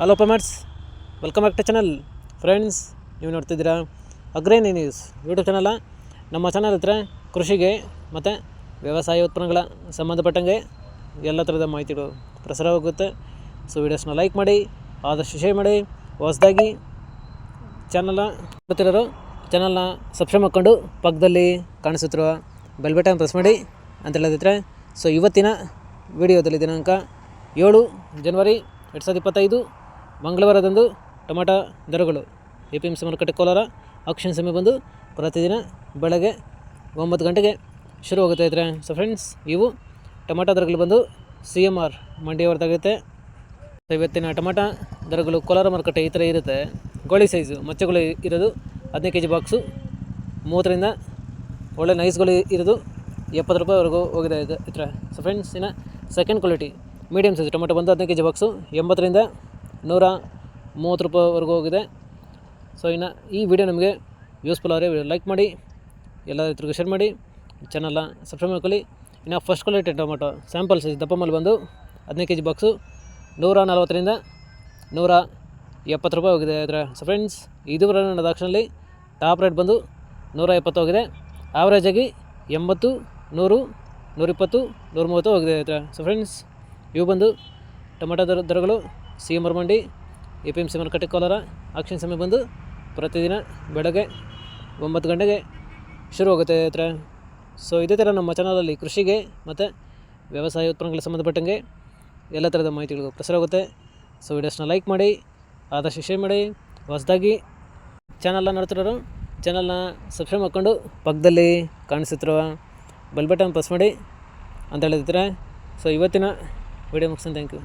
Hello farmers, welcome back to channel. Friends, ನೀವು ನೋಡ್ತಿದ್ದೀರಾ ಅಗ್ರೇನಿ ನ್ಯೂಸ್ ಯೂಟ್ಯೂಬ್ ಚಾನಲ. ನಮ್ಮ ಚಾನಲ್ ಹತ್ರ ಕೃಷಿಗೆ ಮತ್ತು ವ್ಯವಸಾಯ ಉತ್ಪನ್ನಗಳ ಸಂಬಂಧಪಟ್ಟಂಗೆ ಎಲ್ಲ ಥರದ ಮಾಹಿತಿಗಳು ಪ್ರಸಾರವಾಗುತ್ತೆ. ಸೊ ವೀಡಿಯೋಸ್ನ ಲೈಕ್ ಮಾಡಿ, ಆದಷ್ಟು ಶೇರ್ ಮಾಡಿ. ಹೊಸದಾಗಿ ಚಾನಲ್ನ ನೋಡ್ತಿರೋರು ಚಾನಲ್ನ ಸಬ್ಸ್ಕ್ರೈಬ್ ಮಾಡ್ಕೊಂಡು ಪಕ್ಕದಲ್ಲಿ ಕಾಣಿಸುತ್ತಿರುವ ಬೆಲ್ ಬಟನ್ ಪ್ರೆಸ್ ಮಾಡಿ ಅಂತ ಹೇಳಿದ್ರೆ, ಸೊ ಇವತ್ತಿನ ವಿಡಿಯೋದಲ್ಲಿ ದಿನಾಂಕ 7 ಜನವರಿ 2025 ಮಂಗಳವಾರದಂದು ಟೊಮಾಟೊ ದರಗಳು APMC ಮಾರುಕಟ್ಟೆ ಕೋಲಾರ ಆಕ್ಷನ್ ಸಮಯ ಬಂದು ಪ್ರತಿದಿನ ಬೆಳಗ್ಗೆ 9 ಗಂಟೆಗೆ ಶುರುವಾಗುತ್ತೆ ಇದ್ರೆ. ಸೊ ಫ್ರೆಂಡ್ಸ್, ಇವು ಟೊಮಾಟೊ ದರಗಳು ಬಂದು CMR ಮಂಡಿಯವರದಾಗುತ್ತೆ. ಸೊ ಇವತ್ತಿನ ಟೊಮಾಟೊ ದರಗಳು ಕೋಲಾರ ಮಾರುಕಟ್ಟೆ ಈ ಥರ ಇರುತ್ತೆ. ಗೋಳಿ ಸೈಜು ಮಚ್ಚೆಗಳು ಇರೋದು 15 kg ಬಾಕ್ಸು 30ರಿಂದ ಒಳ್ಳೆ ನೈಸ್ಗಳು ಇರೋದು 70 ರೂಪಾಯಿವರೆಗೂ ಹೋಗಿದೆ ಈ ಥರ. ಸೊ ಫ್ರೆಂಡ್ಸ್, ಇನ್ನು second quality medium size tomato ಬಂದು 15 kg ಬಾಕ್ಸು 80ರಿಂದ 130 ರೂಪಾಯಿವರೆಗೂ ಹೋಗಿದೆ. ಸೊ ಇನ್ನು ಈ ವಿಡಿಯೋ ನಮಗೆ ಯೂಸ್ಫುಲ್ ಆದರೆ ವಿಡಿಯೋ ಲೈಕ್ ಮಾಡಿ, ಎಲ್ಲ ರೈತರಿಗೂ ಶೇರ್ ಮಾಡಿ, ಚಾನಲ್ನ ಸಬ್ಸ್ಕ್ರೈಬ್ ಮಾಡ್ಕೊಳ್ಳಿ. ಇನ್ನು first quality tomato sample size ದಪ್ಪ ಮಾಲ್ ಬಂದು 15 kg ಬಾಕ್ಸು 140ರಿಂದ 170 ರೂಪಾಯಿ ಹೋಗಿದೆ ಅದರ. ಸೊ ಫ್ರೆಂಡ್ಸ್, ಇದುವರೆಗೆ ನಡೆದ ಆಕ್ಷನಲ್ಲಿ ಟಾಪ್ ರೇಟ್ ಬಂದು 170 ಹೋಗಿದೆ. ಆವ್ರೇಜಾಗಿ 80, 100, 120, 130 ಹೋಗಿದೆ ಅದರ. ಸೊ ಫ್ರೆಂಡ್ಸ್, ಇವು ಬಂದು ಟೊಮೆಟೊ ದರಗಳು CMR ಮಂಡಿ APMC ಮಾರುಕಟ್ಟೆ ಕೋಲಾರ ಆಕ್ಷನ್ ಸಮಯ ಬಂದು ಪ್ರತಿದಿನ ಬೆಳಗ್ಗೆ 9 ಗಂಟೆಗೆ ಶುರುವಾಗುತ್ತೆ ಹತ್ರ. ಸೊ ಇದೇ ಥರ ನಮ್ಮ ಚಾನಲಲ್ಲಿ ಕೃಷಿಗೆ ಮತ್ತು ವ್ಯವಸಾಯ ಉತ್ಪನ್ನಗಳಿಗೆ ಸಂಬಂಧಪಟ್ಟಂಗೆ ಎಲ್ಲ ಥರದ ಮಾಹಿತಿಗಳು ಪ್ರಸಾರವಾಗುತ್ತೆ. ಸೊ ವಿಡಿಯೋಸ್ನ ಲೈಕ್ ಮಾಡಿ, ಆದಷ್ಟು ಶೇರ್ ಮಾಡಿ. ಹೊಸದಾಗಿ ಚಾನಲ್ನ ನೋಡ್ತಿರೋರು ಚಾನಲ್ನ ಸಬ್ಸ್ಕ್ರೈಬ್ ಮಾಡ್ಕೊಂಡು ಪಕ್ಕದಲ್ಲಿ ಕಾಣಿಸುತ್ತಿರುವ ಬೆಲ್ ಬಟನ್ ಪ್ರೆಸ್ ಮಾಡಿ ಅಂತ ಹೇಳಿದ್ರೆ. ಸೊ ಇವತ್ತಿನ ವಿಡಿಯೋ ಮುಗಿಸ್ತೀನಿ. Thank you.